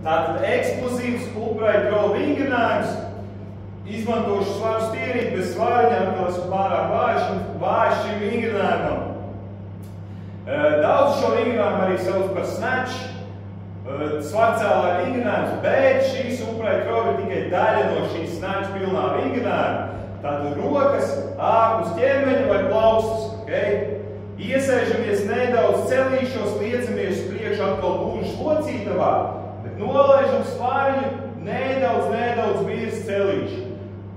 Tātad eksplozīvs upright row vingrinājums. Izmantošu svaru stierīt bez svariņa, atkal esmu pārāk vājš šim vingrinājumam. Daudz šo vingrinājumu arī sauc par snatch, svarcēlāja vingrinājums, bet šīs upright row ir tikai daļa no šīs snatch pilnā vingrinājuma. Tātad rokas ārpus ķermeņa vai plaustas. Okay? Iesēžamies nedaudz celīšos, liecamies priekš atkal gluži locītavā, bet nolaižam svariņu nedaudz virs celīšu.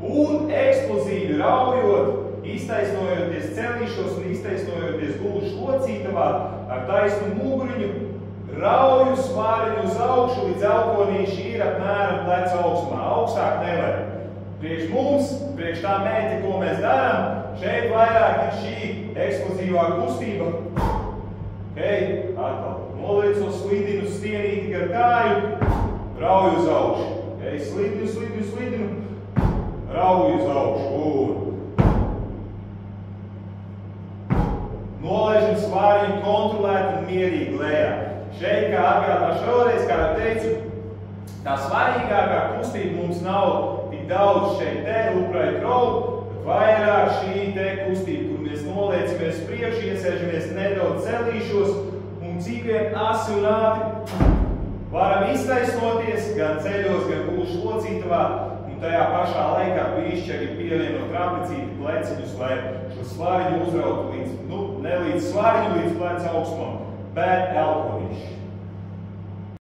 Un eksplozīvi raujot, iztaisnojoties celīšos un iztaisnojoties gluži locītavā, ar taisnu muguriņu, rauju svariņu uz augšu, līdz elkonīši ir apmēram pleca augstumā. Augstāk nevajag. Priekš mums, priekš tā mērķa, ko mēs darām, šeit vairāk ir šī eksplozīvā kustība. Okay, atkal. Noliecos, slidinu stienīti gar kāju, rauju uz augšu. Okay, slidinu, rauju uz augšu. Nolaižam svāriņu kontrolēt un mierīgi lejā. Šeit, kā atgādināšu vēlreiz, kā jau teicu, tā svarīgākā kustība mums nav tik daudz šeit te, upright row, bet vairāk šī te kustība, kur mēs noliecamies priekš, iesēžamies nedaudz celīšos un cik vien asi un ātri varam iztaisnoties gan ceļos, gan gluži locītavā un tajā pašā laikā bišķi arī pievienot trapecīti pleciņus, lai šo svariņu uzrautu līdz, ne līdz svariņu, līdz pleca augstumam, bet elkonīši.